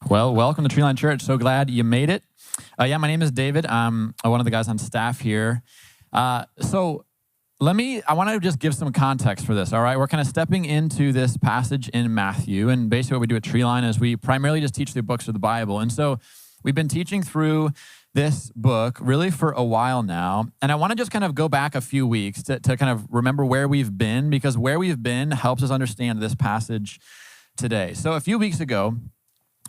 Well, welcome to Treeline Church. So glad you made it. My name is David. I'm one of the guys on staff here. I want to just give some context for this, all right? We're kind of stepping into this passage in Matthew, and basically what we do at Treeline is we primarily just teach through books of the Bible. And so we've been teaching through this book really for a while now, and I want to just kind of go back a few weeks to kind of remember where we've been, because where we've been helps us understand this passage today. So a few weeks ago,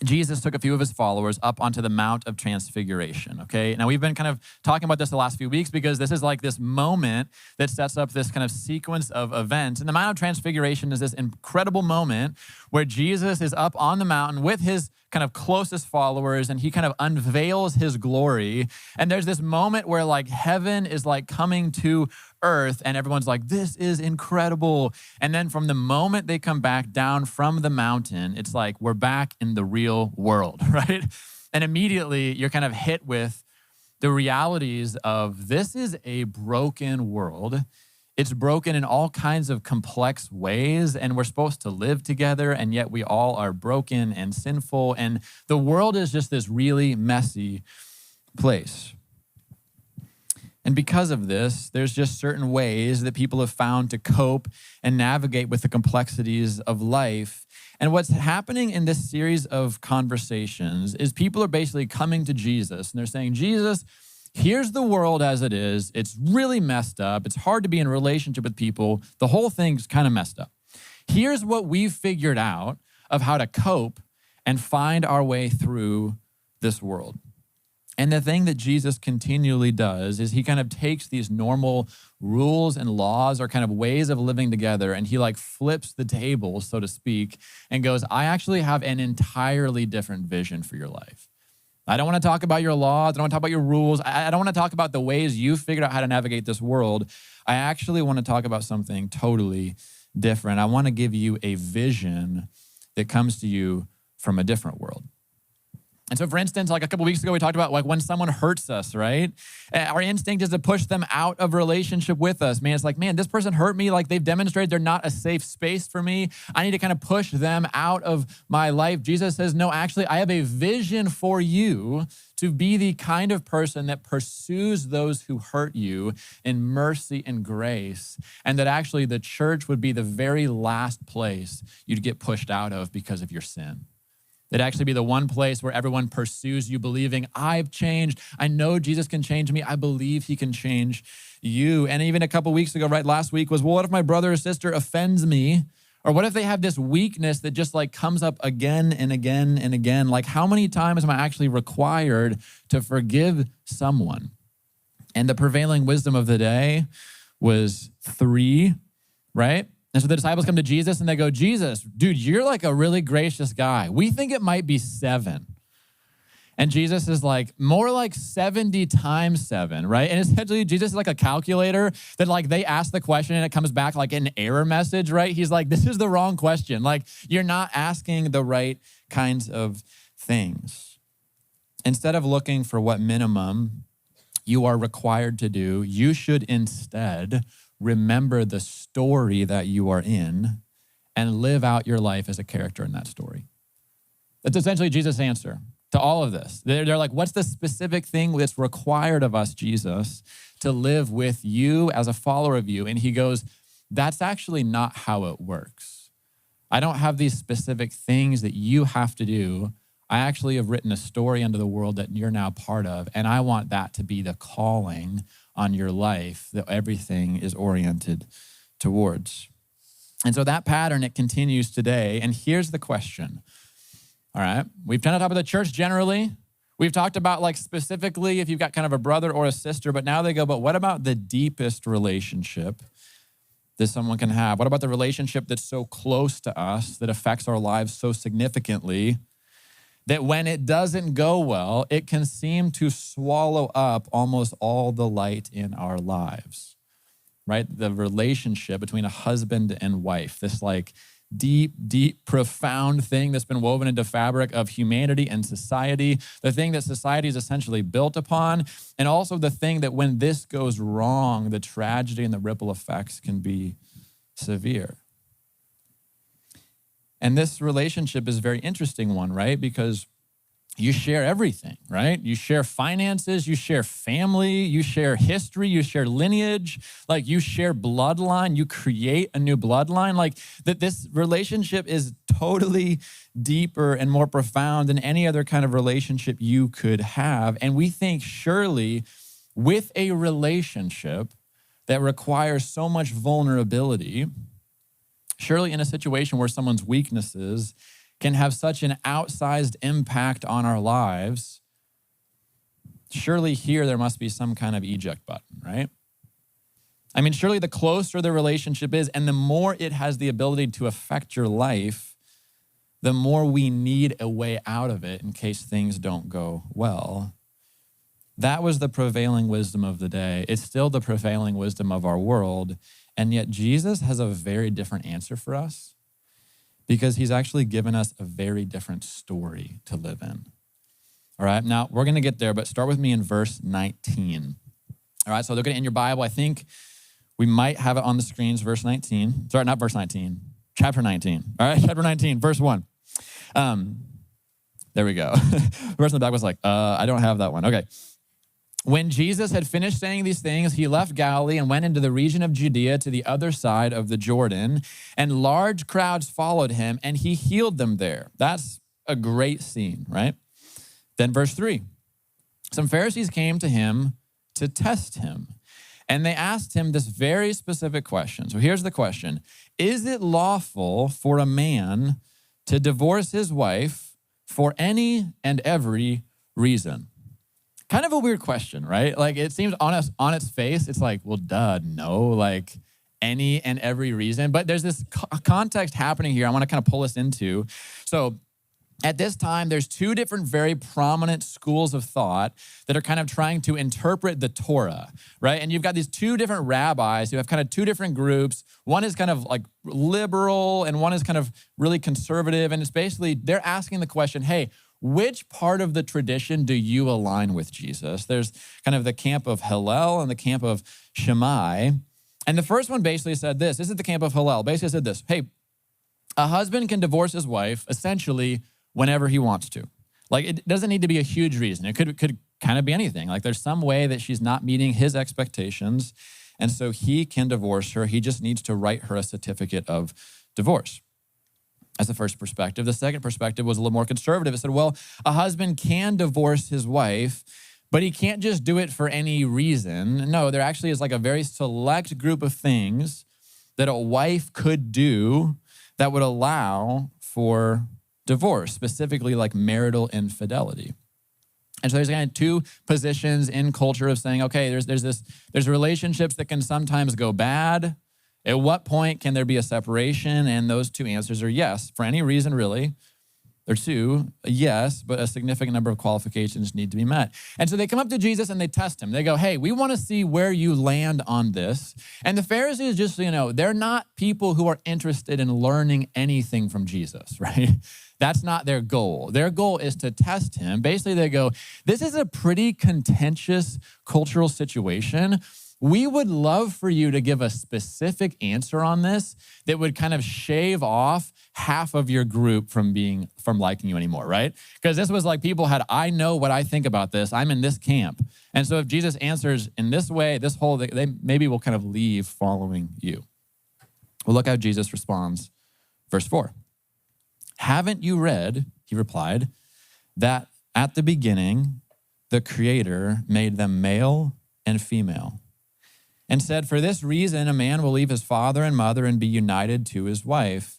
Jesus took a few of his followers up onto the Mount of Transfiguration, okay? Now, we've been kind of talking about this the last few weeks because this is like this moment that sets up this kind of sequence of events. And the Mount of Transfiguration is this incredible moment where Jesus is up on the mountain with his kind of closest followers, and he kind of unveils his glory. And there's this moment where like heaven is like coming to earth, and everyone's like, this is incredible. And then from the moment they come back down from the mountain, it's like, we're back in the real world, right? And immediately you're kind of hit with the realities of this is a broken world. It's broken in all kinds of complex ways, and we're supposed to live together, and yet we all are broken and sinful, and the world is just this really messy place. And because of this, there's just certain ways that people have found to cope and navigate with the complexities of life. And what's happening in this series of conversations is people are basically coming to Jesus, and they're saying, Jesus, here's the world as it is. It's really messed up. It's hard to be in a relationship with people. The whole thing's kind of messed up. Here's what we've figured out of how to cope and find our way through this world. And the thing that Jesus continually does is he kind of takes these normal rules and laws or kind of ways of living together, and he like flips the table, so to speak, and goes, I actually have an entirely different vision for your life. I don't want to talk about your laws. I don't want to talk about your rules. I don't want to talk about the ways you figured out how to navigate this world. I actually want to talk about something totally different. I want to give you a vision that comes to you from a different world. And so, for instance, like a couple weeks ago, we talked about like when someone hurts us, right? Our instinct is to push them out of relationship with us. Man, it's like, man, this person hurt me. Like they've demonstrated they're not a safe space for me. I need to kind of push them out of my life. Jesus says, no, actually, I have a vision for you to be the kind of person that pursues those who hurt you in mercy and grace. And that actually the church would be the very last place you'd get pushed out of because of your sin. That'd actually be the one place where everyone pursues you, believing, I've changed. I know Jesus can change me. I believe he can change you. And even a couple weeks ago, right, last week was, well, what if my brother or sister offends me? Or what if they have this weakness that just like comes up again and again and again? Like how many times am I actually required to forgive someone? And the prevailing wisdom of the day was 3, right? And so the disciples come to Jesus and they go, Jesus, dude, you're like a really gracious guy. We think it might be 7. And Jesus is like, more like 70 times 7, right? And essentially Jesus is like a calculator that like they ask the question and it comes back like an error message, right? He's like, this is the wrong question. Like you're not asking the right kinds of things. Instead of looking for what minimum you are required to do, you should instead remember the story that you are in and live out your life as a character in that story. That's essentially Jesus' answer to all of this. They're like, what's the specific thing that's required of us, Jesus, to live with you as a follower of you? And he goes, that's actually not how it works. I don't have these specific things that you have to do. I actually have written a story into the world that you're now part of, and I want that to be the calling on your life that everything is oriented towards. And so that pattern, it continues today. And here's the question. All right, we've kind of talked about the church generally. We've talked about like specifically if you've got kind of a brother or a sister, but now they go, but what about the deepest relationship that someone can have? What about the relationship that's so close to us that affects our lives so significantly that when it doesn't go well, it can seem to swallow up almost all the light in our lives, right? The relationship between a husband and wife, this like deep, deep, profound thing that's been woven into fabric of humanity and society, the thing that society is essentially built upon, and also the thing that when this goes wrong, the tragedy and the ripple effects can be severe. And this relationship is a very interesting one, right? Because you share everything, right? You share finances, you share family, you share history, you share lineage, like you share bloodline, you create a new bloodline. Like that, this relationship is totally deeper and more profound than any other kind of relationship you could have. And we think surely with a relationship that requires so much vulnerability, surely in a situation where someone's weaknesses can have such an outsized impact on our lives, surely here there must be some kind of eject button, right? I mean, surely the closer the relationship is and the more it has the ability to affect your life, the more we need a way out of it in case things don't go well. That was the prevailing wisdom of the day. It's still the prevailing wisdom of our world. And yet Jesus has a very different answer for us, because he's actually given us a very different story to live in. All right, now we're gonna get there, but start with me in verse 19. All right, so look at it in your Bible. I think we might have it on the screens, verse 19. Sorry, not verse 19, chapter 19. All right, chapter 19, verse 1. There we go. The person in the back was like, I don't have that one. Okay. When Jesus had finished saying these things, he left Galilee and went into the region of Judea to the other side of the Jordan, and large crowds followed him, and he healed them there. That's a great scene, right? Then verse 3, some Pharisees came to him to test him, and they asked him this very specific question. So here's the question. Is it lawful for a man to divorce his wife for any and every reason? Kind of a weird question, right? Like it seems on its face, it's like, well, duh, no, like any and every reason. But there's this context happening here I want to kind of pull us into. So at this time, there's two different very prominent schools of thought that are kind of trying to interpret the Torah, right? And you've got these two different rabbis who have kind of two different groups. One is kind of like liberal and one is kind of really conservative. And it's basically, they're asking the question, hey, which part of the tradition do you align with, Jesus? There's kind of the camp of Hillel and the camp of Shammai. And the first one basically said this. This is the camp of Hillel. Basically said this. Hey, a husband can divorce his wife essentially whenever he wants to. Like it doesn't need to be a huge reason. It could kind of be anything. Like there's some way that she's not meeting his expectations. And so he can divorce her. He just needs to write her a certificate of divorce. That's the first perspective. The second perspective was a little more conservative. It said, well, a husband can divorce his wife, but he can't just do it for any reason. No, there actually is like a very select group of things that a wife could do that would allow for divorce, specifically like marital infidelity. And so there's kind of two positions in culture of saying, okay, there's relationships that can sometimes go bad. At what point can there be a separation? And those two answers are yes, for any reason really. Or two, yes, but a significant number of qualifications need to be met. And so they come up to Jesus and they test him. They go, hey, we want to see where you land on this. And the Pharisees, just so you know, they're not people who are interested in learning anything from Jesus, right? That's not their goal. Their goal is to test him. Basically, they go, this is a pretty contentious cultural situation. We would love for you to give a specific answer on this that would kind of shave off half of your group from liking you anymore, right? Because this was like people had, I know what I think about this. I'm in this camp. And so if Jesus answers in this way, this whole, they maybe will kind of leave following you. Well, look how Jesus responds. Verse 4. Haven't you read, he replied, that at the beginning, the Creator made them male and female, and said, for this reason, a man will leave his father and mother and be united to his wife,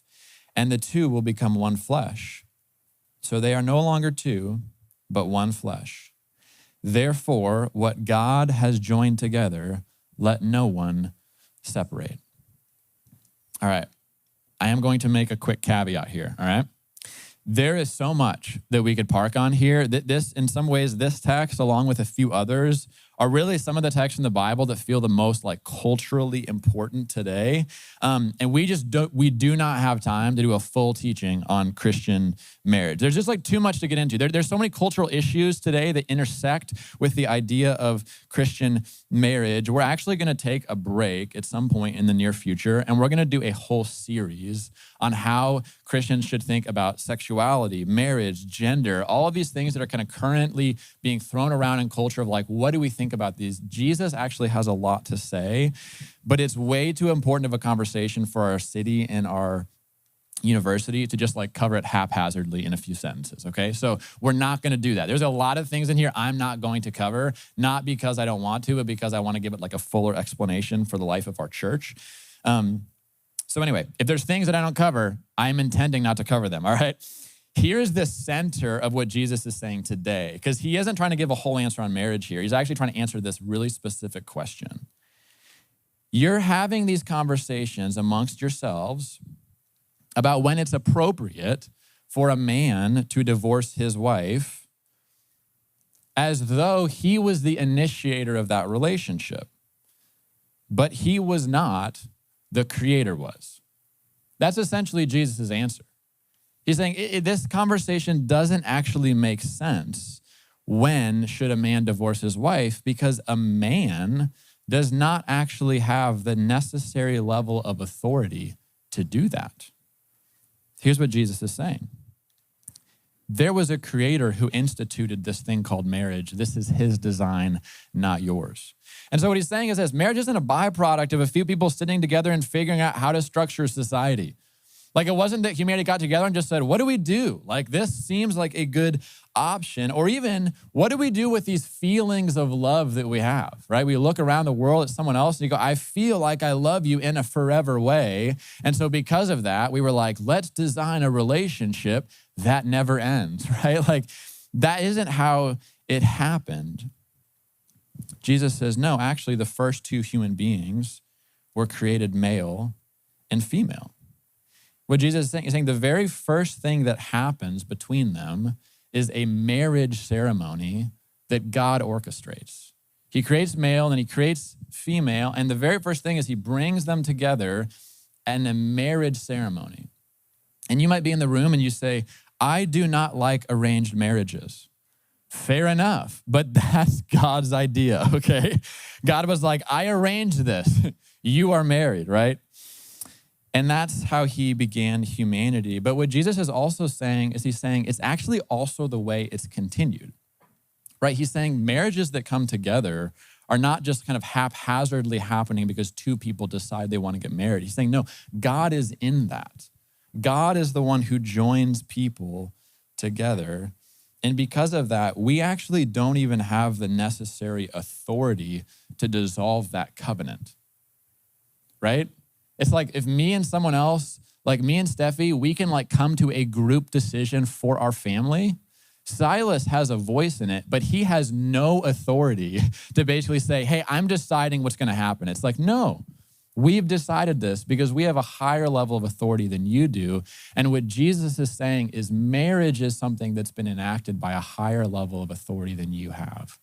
and the two will become one flesh. So they are no longer two, but one flesh. Therefore, what God has joined together, let no one separate. All right, I am going to make a quick caveat here, all right? There is so much that we could park on here. This, in some ways, this text, along with a few others, are really some of the texts in the Bible that feel the most like culturally important today. And we do not have time to do a full teaching on Christian marriage. There's just like too much to get into. There's so many cultural issues today that intersect with the idea of Christian marriage. We're actually going to take a break at some point in the near future, and we're going to do a whole series on how Christians should think about sexuality, marriage, gender, all of these things that are kind of currently being thrown around in culture of like, what do we think about these? Jesus actually has a lot to say, but it's way too important of a conversation for our city and our university to just like cover it haphazardly in a few sentences, okay? So we're not going to do that. There's a lot of things in here I'm not going to cover, not because I don't want to, but because I want to give it like a fuller explanation for the life of our church. So anyway, if there's things that I don't cover, I'm intending not to cover them, all right? Here's the center of what Jesus is saying today, because he isn't trying to give a whole answer on marriage here. He's actually trying to answer this really specific question. You're having these conversations amongst yourselves about when it's appropriate for a man to divorce his wife as though he was the initiator of that relationship. But he was not, the creator was. That's essentially Jesus' answer. He's saying this conversation doesn't actually make sense. When should a man divorce his wife? Because a man does not actually have the necessary level of authority to do that. Here's what Jesus is saying. There was a creator who instituted this thing called marriage. This is his design, not yours. And so what he's saying is this: marriage isn't a byproduct of a few people sitting together and figuring out how to structure society. Like, it wasn't that humanity got together and just said, what do we do? Like, this seems like a good option. Or even, what do we do with these feelings of love that we have, right? We look around the world at someone else and you go, I feel like I love you in a forever way. And so because of that, we were like, let's design a relationship that never ends, right? Like, that isn't how it happened. Jesus says, no, actually, the first two human beings were created male and female. What Jesus is saying, he's saying the very first thing that happens between them is a marriage ceremony that God orchestrates. He creates male and he creates female, and the very first thing is he brings them together in a marriage ceremony. And you might be in the room and you say, I do not like arranged marriages. Fair enough, but that's God's idea, okay? God was like, I arranged this. You are married, right? And that's how he began humanity. But what Jesus is also saying is he's saying it's actually also the way it's continued, right? He's saying marriages that come together are not just kind of haphazardly happening because two people decide they want to get married. He's saying, no, God is in that. God is the one who joins people together. And because of that, we actually don't even have the necessary authority to dissolve that covenant, right? It's like if me and someone else, like me and Steffi, we can like come to a group decision for our family. Silas has a voice in it, but he has no authority to basically say, hey, I'm deciding what's going to happen. It's like, no, we've decided this because we have a higher level of authority than you do. And what Jesus is saying is marriage is something that's been enacted by a higher level of authority than you have.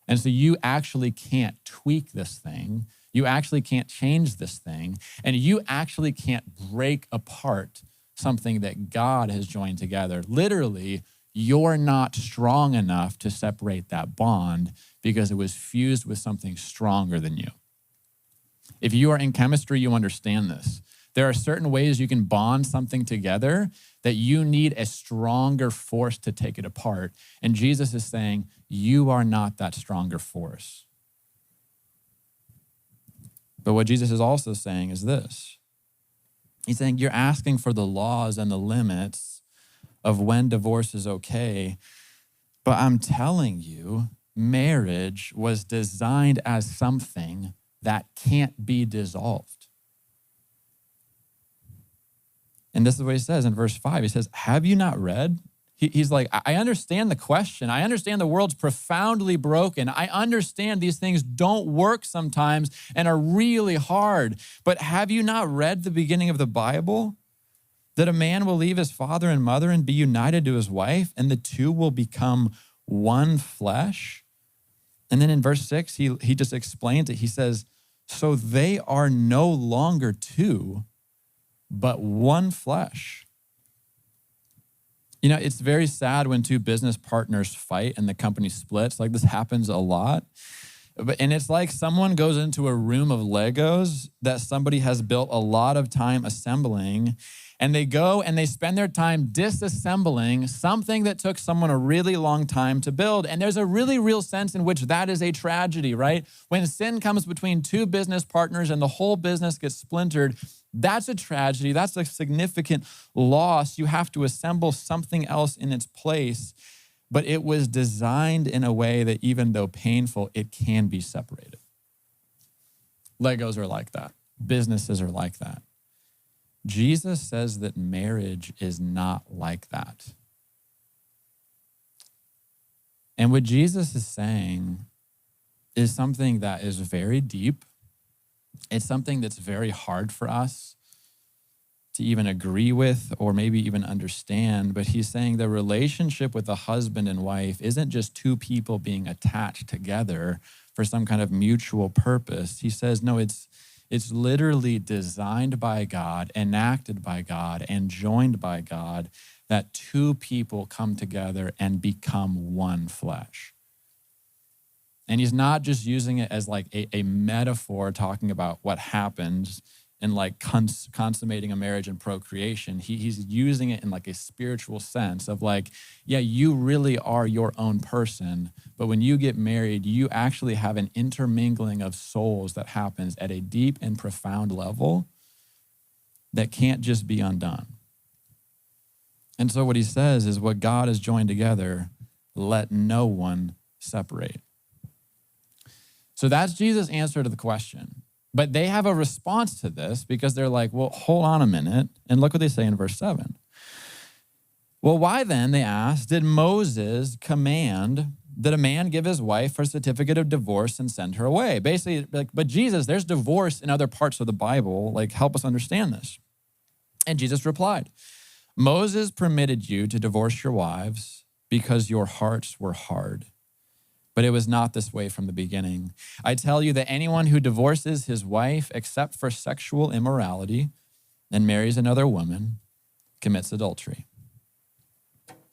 And so you actually can't tweak this thing. You actually can't change this thing, and you actually can't break apart something that God has joined together. Literally, you're not strong enough to separate that bond because it was fused with something stronger than you. If you are in chemistry, you understand this. There are certain ways you can bond something together that you need a stronger force to take it apart. And Jesus is saying, you are not that stronger force. But what Jesus is also saying is this. He's saying you're asking for the laws and the limits of when divorce is okay, but I'm telling you, marriage was designed as something that can't be dissolved. And this is what he says in verse 5. He says, have you not read? He's like, I understand the question. I understand the world's profoundly broken. I understand these things don't work sometimes and are really hard. But have you not read the beginning of the Bible? That a man will leave his father and mother and be united to his wife, and the two will become one flesh? And then in verse 6, he just explains it. He says, so they are no longer two, but one flesh. You know, it's very sad when two business partners fight and the company splits. Like, this happens a lot. And it's like someone goes into a room of Legos that somebody has built a lot of time assembling, and they go and they spend their time disassembling something that took someone a really long time to build. And there's a really real sense in which that is a tragedy, right? When sin comes between two business partners and the whole business gets splintered, that's a tragedy. That's a significant loss. You have to assemble something else in its place. But it was designed in a way that even though painful, it can be separated. Legos are like that. Businesses are like that. Jesus says that marriage is not like that. And what Jesus is saying is something that is very deep. It's something that's very hard for us to even agree with or maybe even understand. But he's saying the relationship with a husband and wife isn't just two people being attached together for some kind of mutual purpose. He says, no, it's literally designed by God, enacted by God, and joined by God, that two people come together and become one flesh. And he's not just using it as like a metaphor talking about what happens in like consummating a marriage and procreation. He's using it in like a spiritual sense of like, yeah, you really are your own person, but when you get married, you actually have an intermingling of souls that happens at a deep and profound level that can't just be undone. And so what he says is, what God has joined together, let no one separate. So that's Jesus' answer to the question. But they have a response to this because they're like, well, hold on a minute. And look what they say in verse 7. Well, why then, they ask, did Moses command that a man give his wife a certificate of divorce and send her away? Basically, like, but Jesus, there's divorce in other parts of the Bible. Like, help us understand this. And Jesus replied, Moses permitted you to divorce your wives because your hearts were hard. But it was not this way from the beginning. I tell you that anyone who divorces his wife except for sexual immorality and marries another woman commits adultery.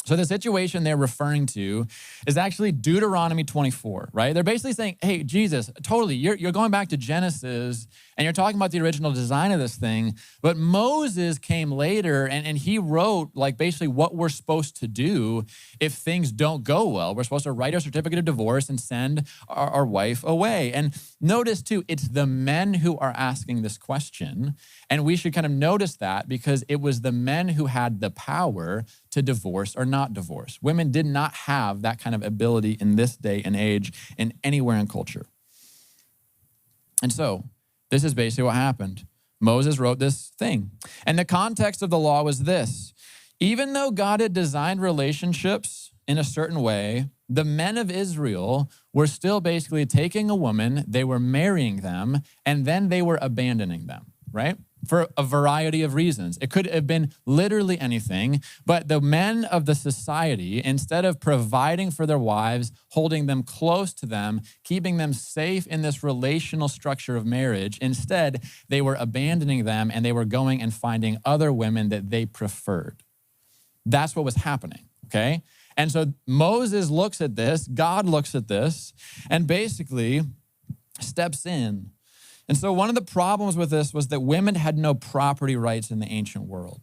So the situation they're referring to is actually Deuteronomy 24, right? They're basically saying, hey, Jesus, totally, you're going back to Genesis and you're talking about the original design of this thing, but Moses came later and he wrote like basically what we're supposed to do if things don't go well. We're supposed to write a certificate of divorce and send our wife away. And notice too, it's the men who are asking this question. And we should kind of notice that because it was the men who had the power to divorce or not divorce. Women did not have that kind of ability in this day and age and anywhere in culture. And so this is basically what happened. Moses wrote this thing. And the context of the law was this. Even though God had designed relationships in a certain way, the men of Israel were still basically taking a woman, they were marrying them, and then they were abandoning them, right? For a variety of reasons. It could have been literally anything, but the men of the society, instead of providing for their wives, holding them close to them, keeping them safe in this relational structure of marriage, instead, they were abandoning them and they were going and finding other women that they preferred. That's what was happening, okay? And so Moses looks at this, God looks at this, and basically steps in. And so one of the problems with this was that women had no property rights in the ancient world.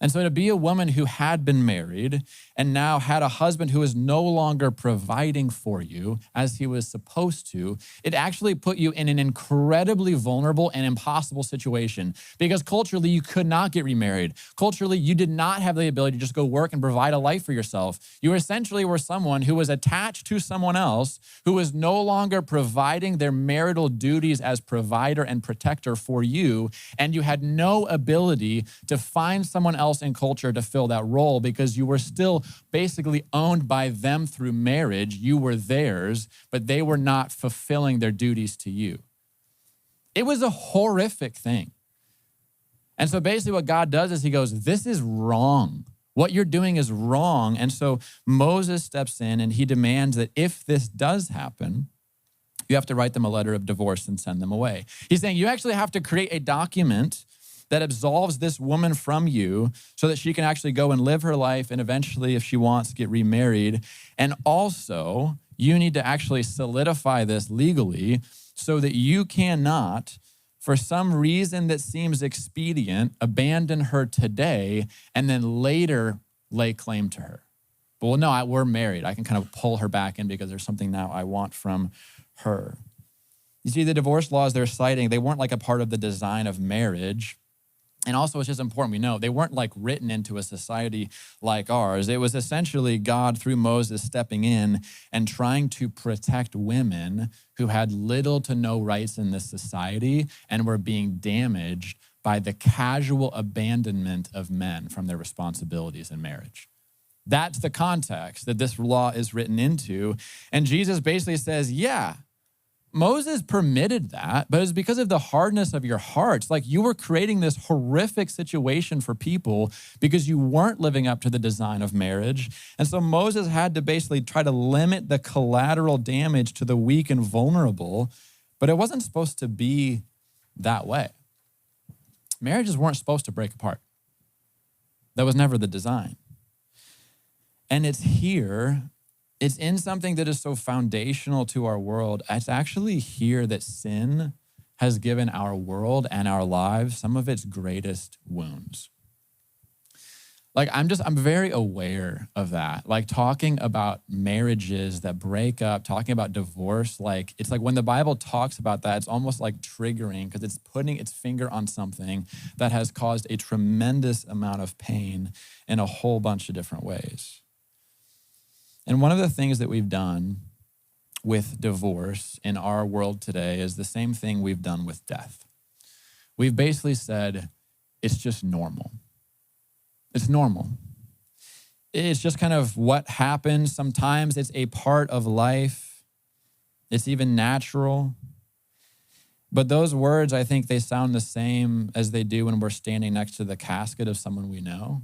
And so to be a woman who had been married and now had a husband who is no longer providing for you as he was supposed to, it actually put you in an incredibly vulnerable and impossible situation because culturally you could not get remarried. Culturally, you did not have the ability to just go work and provide a life for yourself. You essentially were someone who was attached to someone else who was no longer providing their marital duties as provider and protector for you, and you had no ability to find someone else in culture to fill that role because you were still basically owned by them through marriage. You were theirs, but they were not fulfilling their duties to you. It was a horrific thing. And so basically what God does is he goes, this is wrong. What you're doing is wrong. And so Moses steps in and he demands that if this does happen, you have to write them a letter of divorce and send them away. He's saying you actually have to create a document that absolves this woman from you so that she can actually go and live her life and eventually, if she wants, get remarried. And also, you need to actually solidify this legally so that you cannot, for some reason that seems expedient, abandon her today and then later lay claim to her. But well, no, we're married. I can kind of pull her back in because there's something now I want from her. You see, the divorce laws they're citing, they weren't like a part of the design of marriage. And also, it's just important we know, they weren't like written into a society like ours. It was essentially God, through Moses, stepping in and trying to protect women who had little to no rights in this society and were being damaged by the casual abandonment of men from their responsibilities in marriage. That's the context that this law is written into. And Jesus basically says, yeah, Moses permitted that, but it's because of the hardness of your hearts. Like you were creating this horrific situation for people because you weren't living up to the design of marriage. And so Moses had to basically try to limit the collateral damage to the weak and vulnerable, but it wasn't supposed to be that way. Marriages weren't supposed to break apart. That was never the design. And it's here, it's in something that is so foundational to our world. It's actually here that sin has given our world and our lives some of its greatest wounds. Like I'm very aware of that. Like talking about marriages that break up, talking about divorce, like it's like when the Bible talks about that, it's almost like triggering because it's putting its finger on something that has caused a tremendous amount of pain in a whole bunch of different ways. And one of the things that we've done with divorce in our world today is the same thing we've done with death. We've basically said, it's just normal. It's normal. It's just kind of what happens. Sometimes it's a part of life. It's even natural. But those words, I think they sound the same as they do when we're standing next to the casket of someone we know.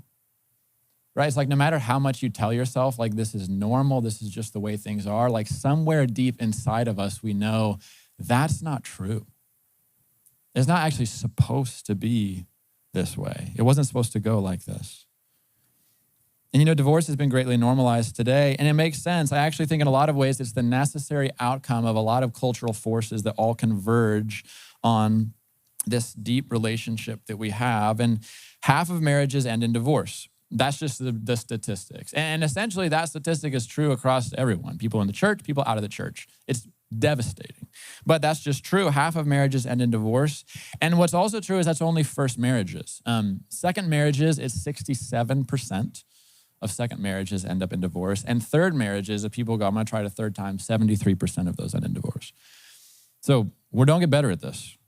Right? It's like no matter how much you tell yourself, like this is normal, this is just the way things are, like somewhere deep inside of us, we know that's not true. It's not actually supposed to be this way. It wasn't supposed to go like this. And you know, divorce has been greatly normalized today, and it makes sense. I actually think in a lot of ways, it's the necessary outcome of a lot of cultural forces that all converge on this deep relationship that we have. And half of marriages end in divorce. That's just the statistics. And essentially that statistic is true across everyone, people in the church, people out of the church. It's devastating. But that's just true. Half of marriages end in divorce. And what's also true is that's only first marriages. Second marriages, it's 67% of second marriages end up in divorce. And third marriages, if people go, I'm going to try it a third time, 73% of those end in divorce. So we don't get better at this.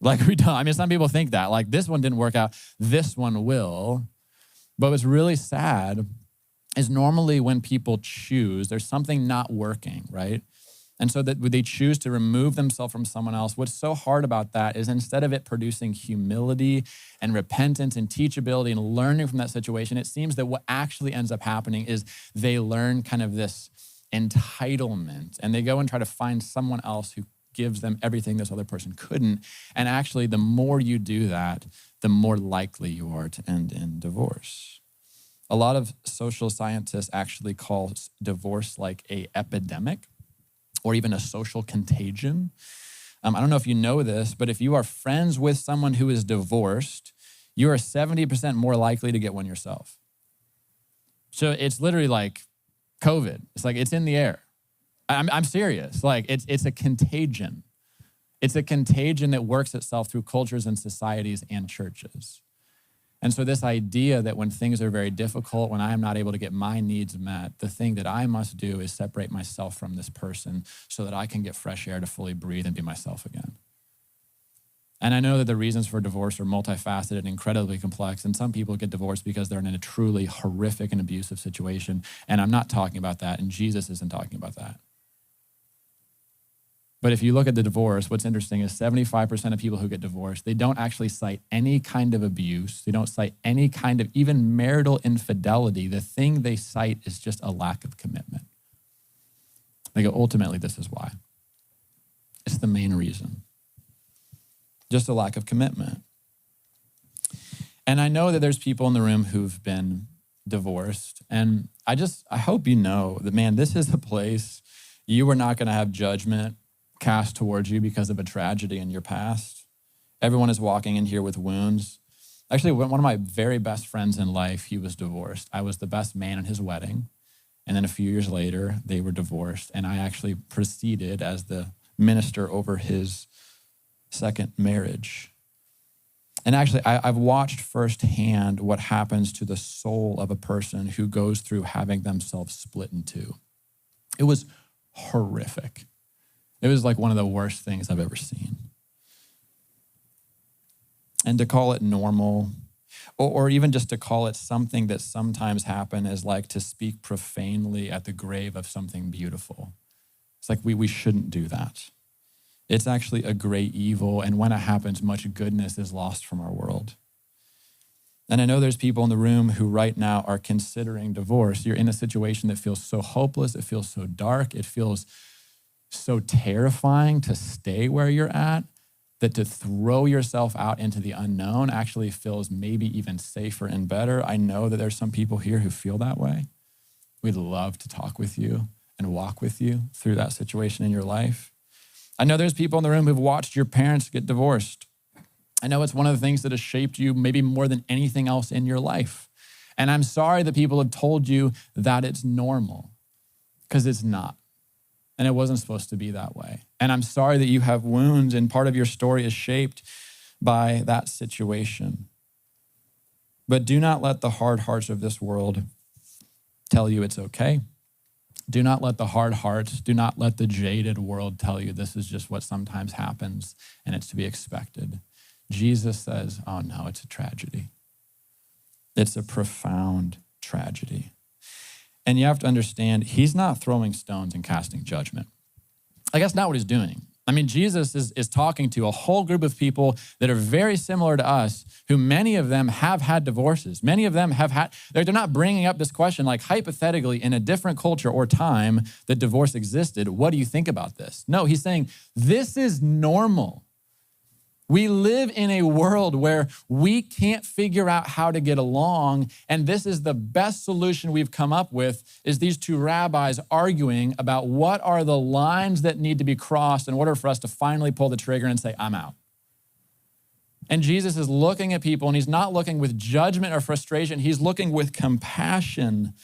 Like we don't. I mean, some people think that. Like this one didn't work out, this one will. But what's really sad is normally when people choose, there's something not working, right? And so that they choose to remove themselves from someone else. What's so hard about that is instead of it producing humility and repentance and teachability and learning from that situation, it seems that what actually ends up happening is they learn kind of this entitlement and they go and try to find someone else who gives them everything this other person couldn't. And actually, the more you do that, the more likely you are to end in divorce. A lot of social scientists actually call divorce like an epidemic or even a social contagion. I don't know if you know this, but if you are friends with someone who is divorced, you are 70% more likely to get one yourself. So it's literally like COVID. It's like it's in the air. I'm serious. Like it's a contagion. It's a contagion that works itself through cultures and societies and churches. And so this idea that when things are very difficult, when I am not able to get my needs met, the thing that I must do is separate myself from this person so that I can get fresh air to fully breathe and be myself again. And I know that the reasons for divorce are multifaceted and incredibly complex. And some people get divorced because they're in a truly horrific and abusive situation. And I'm not talking about that. And Jesus isn't talking about that. But if you look at the divorce, what's interesting is 75% of people who get divorced, they don't actually cite any kind of abuse. They don't cite any kind of even marital infidelity. The thing they cite is just a lack of commitment. They go, ultimately, this is why. It's the main reason. Just a lack of commitment. And I know that there's people in the room who've been divorced. And I hope you know that, man, this is a place you are not going to have judgment cast towards you because of a tragedy in your past. Everyone is walking in here with wounds. Actually, one of my very best friends in life, he was divorced. I was the best man at his wedding. And then a few years later, they were divorced. And I actually proceeded as the minister over his second marriage. And actually, I've watched firsthand what happens to the soul of a person who goes through having themselves split in two. It was horrific. It was like one of the worst things I've ever seen. And to call it normal, or even just to call it something that sometimes happen, is like to speak profanely at the grave of something beautiful. It's like we shouldn't do that. It's actually a great evil, and when it happens, much goodness is lost from our world. And I know there's people in the room who right now are considering divorce. You're in a situation that feels so hopeless, it feels so dark, it feels so terrifying to stay where you're at, that to throw yourself out into the unknown actually feels maybe even safer and better. I know that there's some people here who feel that way. We'd love to talk with you and walk with you through that situation in your life. I know there's people in the room who've watched your parents get divorced. I know it's one of the things that has shaped you maybe more than anything else in your life. And I'm sorry that people have told you that it's normal, because it's not. And it wasn't supposed to be that way. And I'm sorry that you have wounds and part of your story is shaped by that situation. But do not let the hard hearts of this world tell you it's okay. Do not let the hard hearts, do not let the jaded world tell you this is just what sometimes happens and it's to be expected. Jesus says, oh no, it's a tragedy. It's a profound tragedy. And you have to understand, he's not throwing stones and casting judgment. Like, that's not what he's doing. I mean, Jesus is talking to a whole group of people that are very similar to us, who many of them have had divorces. Many of them have had, they're not bringing up this question like hypothetically in a different culture or time that divorce existed. What do you think about this? No, he's saying this is normal. We live in a world where we can't figure out how to get along, and this is the best solution we've come up with, is these two rabbis arguing about what are the lines that need to be crossed in order for us to finally pull the trigger and say, I'm out. And Jesus is looking at people, and he's not looking with judgment or frustration. He's looking with compassion,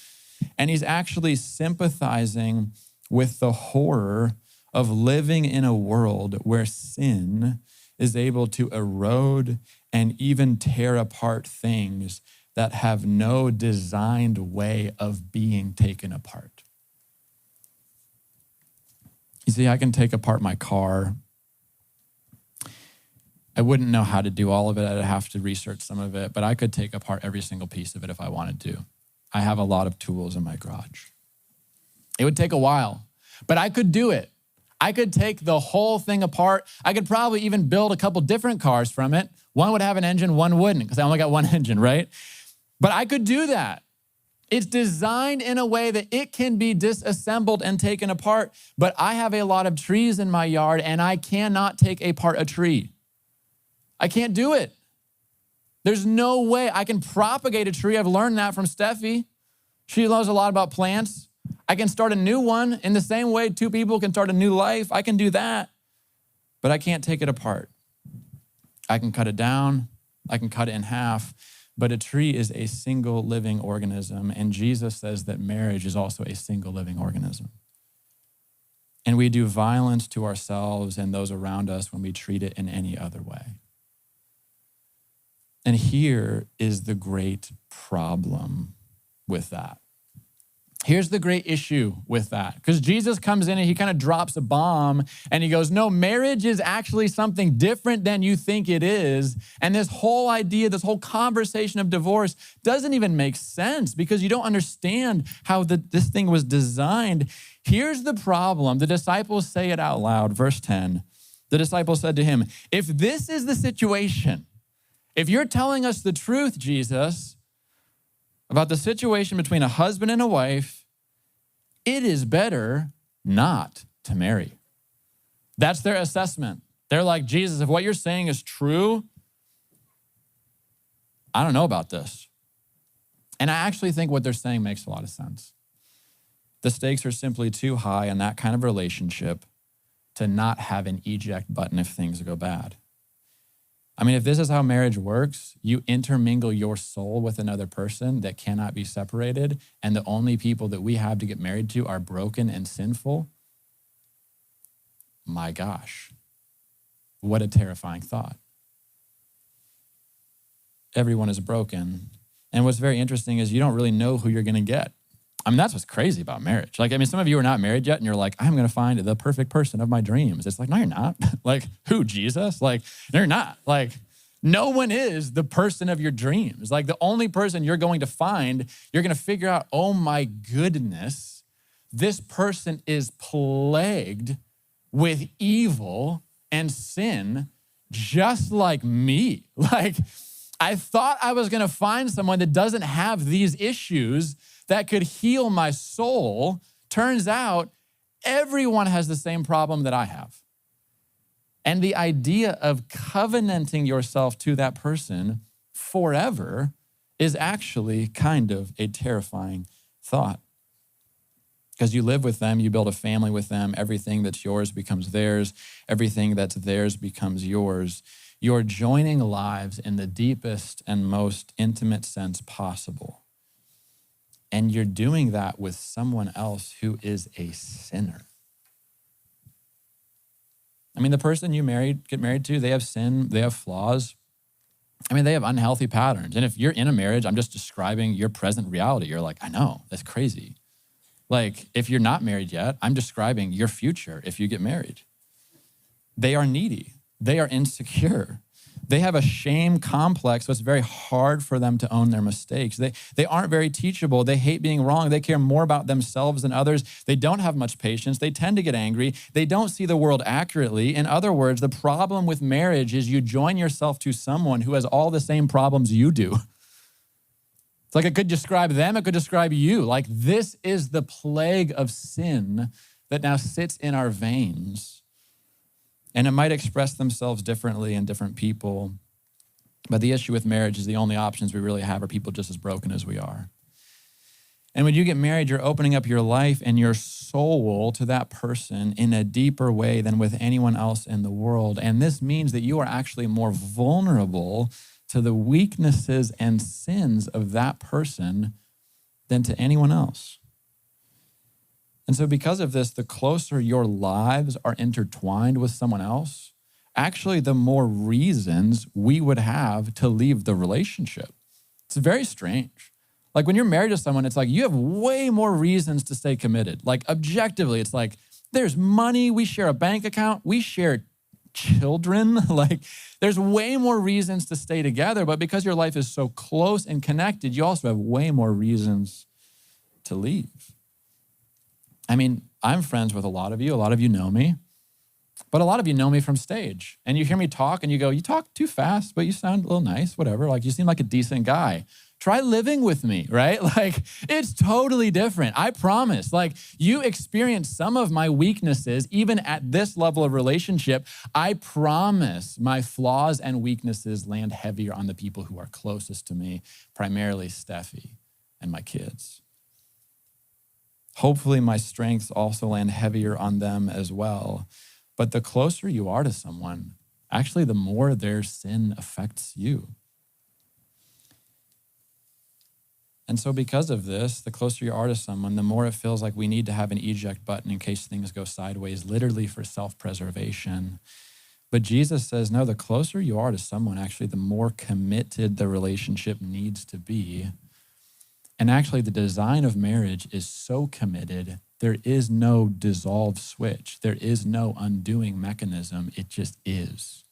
and he's actually sympathizing with the horror of living in a world where sin is able to erode and even tear apart things that have no designed way of being taken apart. You see, I can take apart my car. I wouldn't know how to do all of it. I'd have to research some of it, but I could take apart every single piece of it if I wanted to. I have a lot of tools in my garage. It would take a while, but I could do it. I could take the whole thing apart. I could probably even build a couple different cars from it. One would have an engine, one wouldn't, because I only got one engine, right? But I could do that. It's designed in a way that it can be disassembled and taken apart. But I have a lot of trees in my yard, and I cannot take apart a tree. I can't do it. There's no way I can propagate a tree. I've learned that from Steffi. She knows a lot about plants. I can start a new one in the same way two people can start a new life. I can do that, but I can't take it apart. I can cut it down. I can cut it in half, but a tree is a single living organism, and Jesus says that marriage is also a single living organism. And we do violence to ourselves and those around us when we treat it in any other way. And here is the great problem with that. Here's the great issue with that, because Jesus comes in and he kind of drops a bomb and he goes, no, marriage is actually something different than you think it is. And this whole idea, this whole conversation of divorce doesn't even make sense because you don't understand how this thing was designed. Here's the problem. The disciples say it out loud. Verse 10, the disciples said to him, if this is the situation, if you're telling us the truth, Jesus, about the situation between a husband and a wife, it is better not to marry. That's their assessment. They're like, Jesus, if what you're saying is true, I don't know about this. And I actually think what they're saying makes a lot of sense. The stakes are simply too high in that kind of relationship to not have an eject button if things go bad. I mean, if this is how marriage works, you intermingle your soul with another person that cannot be separated, and the only people that we have to get married to are broken and sinful. My gosh, what a terrifying thought. Everyone is broken. And what's very interesting is you don't really know who you're going to get. I mean, that's what's crazy about marriage. Like, I mean, some of you are not married yet and you're like, I'm going to find the perfect person of my dreams. It's like, no, you're not. Like, who, Jesus? Like, no, you're not. Like, no one is the person of your dreams. Like, the only person you're going to find, you're going to figure out, oh my goodness, this person is plagued with evil and sin just like me. Like, I thought I was going to find someone that doesn't have these issues that could heal my soul. Turns out everyone has the same problem that I have. And the idea of covenanting yourself to that person forever is actually kind of a terrifying thought. Because you live with them, you build a family with them, everything that's yours becomes theirs, everything that's theirs becomes yours. You're joining lives in the deepest and most intimate sense possible. And you're doing that with someone else who is a sinner. I mean, the person you get married to, they have sin, they have flaws. I mean, they have unhealthy patterns. And if you're in a marriage, I'm just describing your present reality. You're like, I know, that's crazy. Like, if you're not married yet, I'm describing your future if you get married. They are needy. They are insecure. They have a shame complex, so it's very hard for them to own their mistakes. They aren't very teachable. They hate being wrong. They care more about themselves than others. They don't have much patience. They tend to get angry. They don't see the world accurately. In other words, the problem with marriage is you join yourself to someone who has all the same problems you do. It's like it could describe them, it could describe you. Like, this is the plague of sin that now sits in our veins. And it might express themselves differently in different people. But the issue with marriage is the only options we really have are people just as broken as we are. And when you get married, you're opening up your life and your soul to that person in a deeper way than with anyone else in the world. And this means that you are actually more vulnerable to the weaknesses and sins of that person than to anyone else. And so because of this, the closer your lives are intertwined with someone else, actually the more reasons we would have to leave the relationship. It's very strange. Like, when you're married to someone, it's like you have way more reasons to stay committed. Like, objectively, it's like there's money, we share a bank account, we share children. Like, there's way more reasons to stay together, but because your life is so close and connected, you also have way more reasons to leave. I mean, I'm friends with a lot of you know me, but a lot of you know me from stage. And you hear me talk and you go, you talk too fast, but you sound a little nice, whatever. Like, you seem like a decent guy. Try living with me, right? Like, it's totally different. I promise. Like, you experience some of my weaknesses, even at this level of relationship. I promise my flaws and weaknesses land heavier on the people who are closest to me, primarily Steffi and my kids. Hopefully my strengths also land heavier on them as well. But the closer you are to someone, actually the more their sin affects you. And so because of this, the closer you are to someone, the more it feels like we need to have an eject button in case things go sideways, literally for self-preservation. But Jesus says, no, the closer you are to someone, actually the more committed the relationship needs to be. And actually, the design of marriage is so committed, there is no dissolve switch. There is no undoing mechanism. It just is.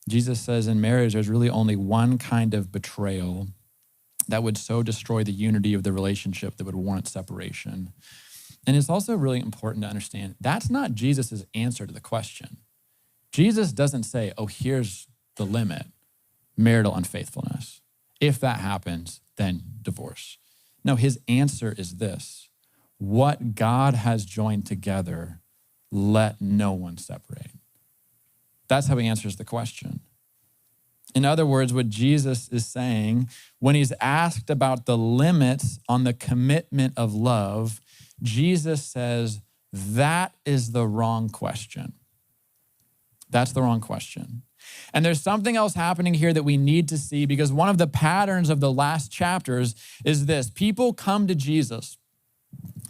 Jesus says in marriage, there's really only one kind of betrayal that would so destroy the unity of the relationship that would warrant separation. And it's also really important to understand that's not Jesus's answer to the question. Jesus doesn't say, oh, here's the limit, marital unfaithfulness. If that happens, then divorce. No, his answer is this: what God has joined together, let no one separate. That's how he answers the question. In other words, what Jesus is saying, when he's asked about the limits on the commitment of love, Jesus says, that is the wrong question. That's the wrong question. And there's something else happening here that we need to see, because one of the patterns of the last chapters is this. People come to Jesus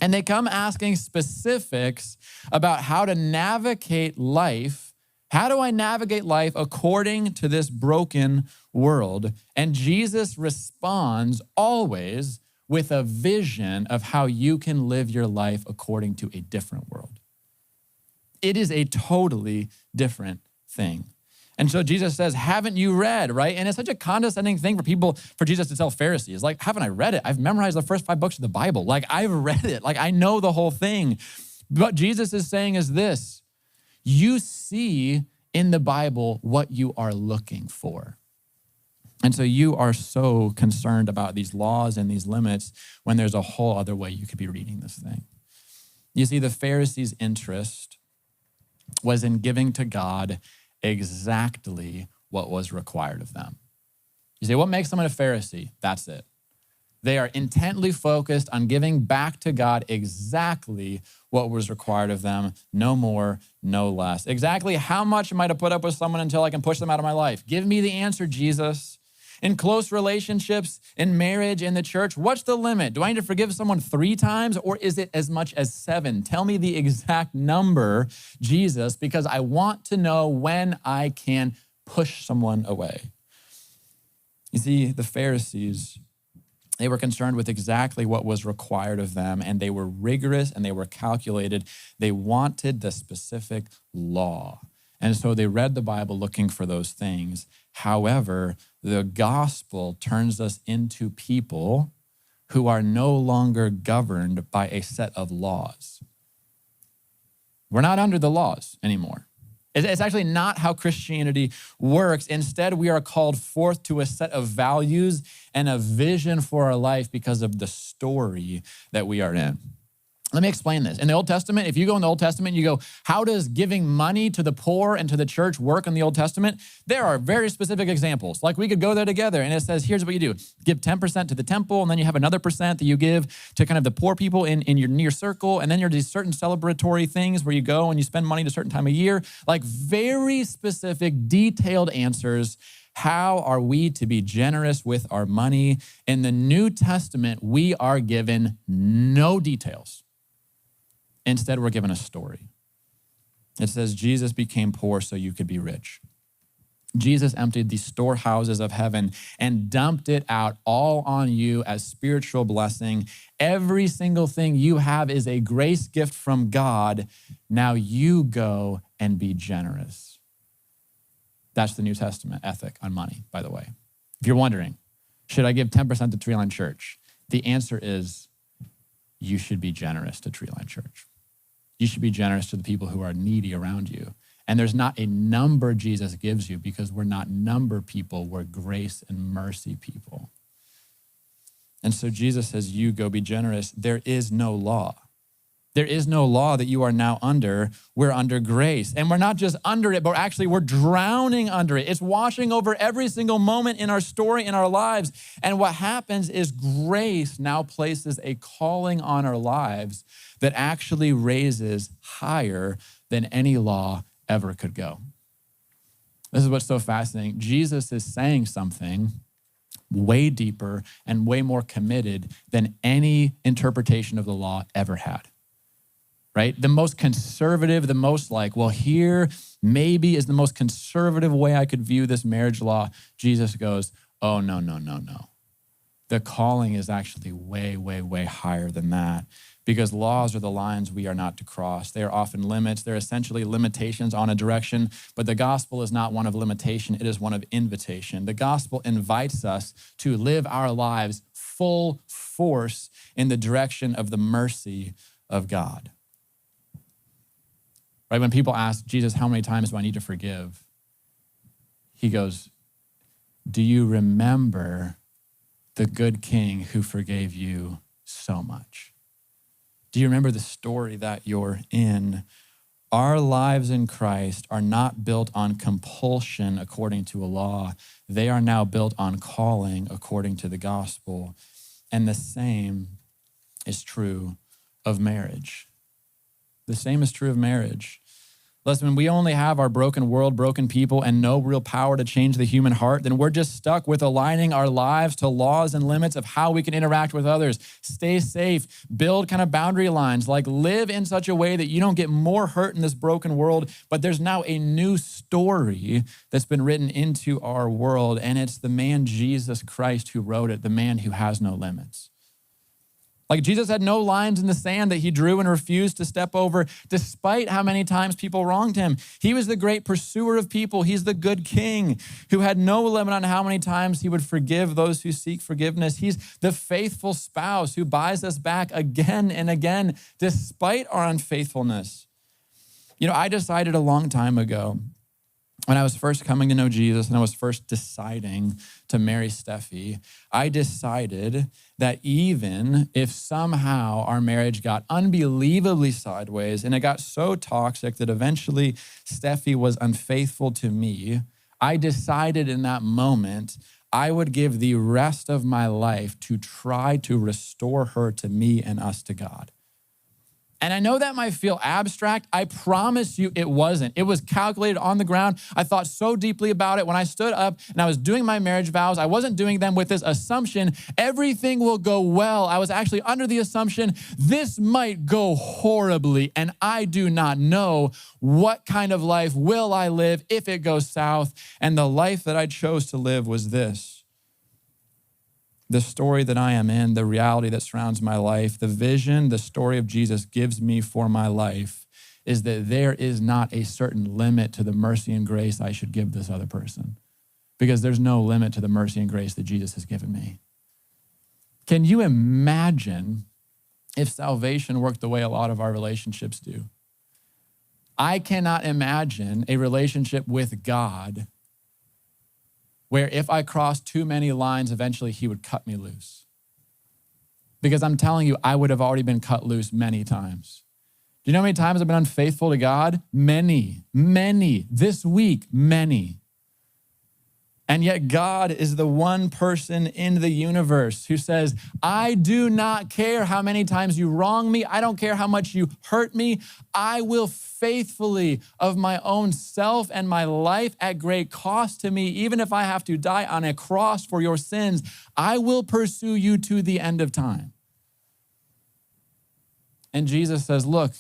and they come asking specifics about how to navigate life. How do I navigate life according to this broken world? And Jesus responds always with a vision of how you can live your life according to a different world. It is a totally different thing. And so Jesus says, haven't you read, right? And it's such a condescending thing for Jesus to tell Pharisees. Like, haven't I read it? I've memorized the first 5 books of the Bible. Like, I've read it. Like, I know the whole thing. What Jesus is saying is this: you see in the Bible what you are looking for. And so you are so concerned about these laws and these limits when there's a whole other way you could be reading this thing. You see, the Pharisees' interest was in giving to God exactly what was required of them. You say, what makes someone a Pharisee? That's it. They are intently focused on giving back to God exactly what was required of them, no more, no less. Exactly how much am I to put up with someone until I can push them out of my life? Give me the answer, Jesus. In close relationships, in marriage, in the church, what's the limit? Do I need to forgive someone 3 times, or is it as much as 7? Tell me the exact number, Jesus, because I want to know when I can push someone away. You see, the Pharisees, they were concerned with exactly what was required of them, and they were rigorous and they were calculated. They wanted the specific law. And so they read the Bible looking for those things. However, the gospel turns us into people who are no longer governed by a set of laws. We're not under the laws anymore. It's actually not how Christianity works. Instead, we are called forth to a set of values and a vision for our life because of the story that we are in. Let me explain this. In the Old Testament, if you go in the Old Testament, you go, how does giving money to the poor and to the church work in the Old Testament? There are very specific examples. Like, we could go there together, and it says, here's what you do. Give 10% to the temple, and then you have another percent that you give to kind of the poor people in your near circle. And then there's these certain celebratory things where you go and you spend money at a certain time of year. Like, very specific, detailed answers. How are we to be generous with our money? In the New Testament, we are given no details. Instead, we're given a story. It says, Jesus became poor so you could be rich. Jesus emptied the storehouses of heaven and dumped it out all on you as spiritual blessing. Every single thing you have is a grace gift from God. Now you go and be generous. That's the New Testament ethic on money, by the way. If you're wondering, should I give 10% to Treeline Church? The answer is, you should be generous to Treeline Church. You should be generous to the people who are needy around you. And there's not a number Jesus gives you, because we're not number people, we're grace and mercy people. And so Jesus says, you go be generous. There is no law. There is no law that you are now under. We're under grace. And we're not just under it, but actually we're drowning under it. It's washing over every single moment in our story, in our lives. And what happens is grace now places a calling on our lives that actually raises higher than any law ever could go. This is what's so fascinating. Jesus is saying something way deeper and way more committed than any interpretation of the law ever had. Right? The most conservative, the most like, well, here maybe is the most conservative way I could view this marriage law. Jesus goes, oh, no, no, no, no. The calling is actually way, way, way higher than that, because laws are the lines we are not to cross. They are often limits. They're essentially limitations on a direction, but the gospel is not one of limitation. It is one of invitation. The gospel invites us to live our lives full force in the direction of the mercy of God. Right? When people ask Jesus, how many times do I need to forgive? He goes, do you remember the good king who forgave you so much? Do you remember the story that you're in? Our lives in Christ are not built on compulsion according to a law. They are now built on calling according to the gospel. And the same is true of marriage. The same is true of marriage. Listen, when we only have our broken world, broken people, and no real power to change the human heart, then we're just stuck with aligning our lives to laws and limits of how we can interact with others. Stay safe, build kind of boundary lines, like live in such a way that you don't get more hurt in this broken world, but there's now a new story that's been written into our world, and it's the man Jesus Christ who wrote it, the man who has no limits. Like Jesus had no lines in the sand that he drew and refused to step over, despite how many times people wronged him. He was the great pursuer of people. He's the good king who had no limit on how many times he would forgive those who seek forgiveness. He's the faithful spouse who buys us back again and again, despite our unfaithfulness. You know, I decided a long time ago, when I was first coming to know Jesus and I was first deciding to marry Steffi, I decided that even if somehow our marriage got unbelievably sideways and it got so toxic that eventually Steffi was unfaithful to me, I decided in that moment I would give the rest of my life to try to restore her to me and us to God. And I know that might feel abstract. I promise you it wasn't. It was calculated on the ground. I thought so deeply about it. When I stood up and I was doing my marriage vows, I wasn't doing them with this assumption, everything will go well. I was actually under the assumption, this might go horribly, and I do not know what kind of life will I live if it goes south. And the life that I chose to live was this. The story that I am in, the reality that surrounds my life, the vision, the story of Jesus gives me for my life is that there is not a certain limit to the mercy and grace I should give this other person, because there's no limit to the mercy and grace that Jesus has given me. Can you imagine if salvation worked the way a lot of our relationships do? I cannot imagine a relationship with God where if I crossed too many lines, eventually he would cut me loose. Because I'm telling you, I would have already been cut loose many times. Do you know how many times I've been unfaithful to God? Many. This week, many. And yet God is the one person in the universe who says, I do not care how many times you wrong me. I don't care how much you hurt me. I will faithfully of my own self and my life at great cost to me, even if I have to die on a cross for your sins, I will pursue you to the end of time. And Jesus says, look,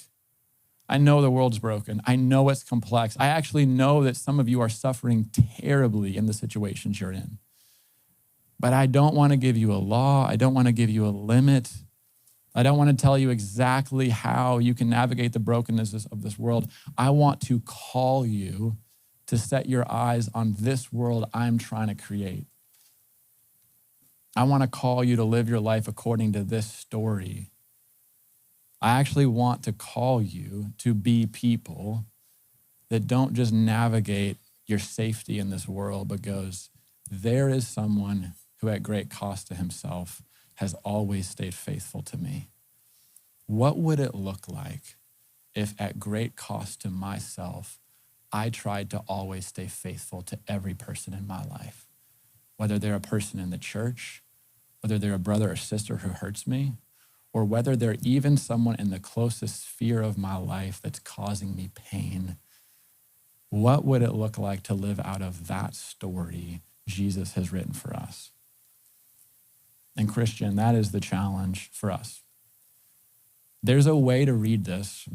I know the world's broken. I know it's complex. I actually know that some of you are suffering terribly in the situations you're in. But I don't want to give you a law. I don't want to give you a limit. I don't want to tell you exactly how you can navigate the brokenness of this world. I want to call you to set your eyes on this world I'm trying to create. I want to call you to live your life according to this story. I actually want to call you to be people that don't just navigate your safety in this world, but goes, there is someone who at great cost to himself has always stayed faithful to me. What would it look like if at great cost to myself, I tried to always stay faithful to every person in my life, whether they're a person in the church, whether they're a brother or sister who hurts me, or whether they're even someone in the closest sphere of my life that's causing me pain? What would it look like to live out of that story Jesus has written for us? And Christian, that is the challenge for us. There's a way to read this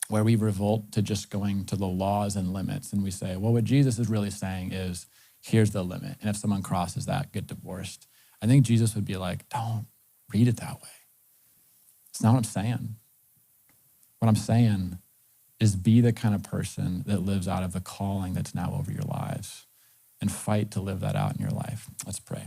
where we revolt to just going to the laws and limits, and we say, well, what Jesus is really saying is, here's the limit, and if someone crosses that, get divorced. I think Jesus would be like, don't read it that way. It's not what I'm saying. What I'm saying is be the kind of person that lives out of the calling that's now over your lives and fight to live that out in your life. Let's pray.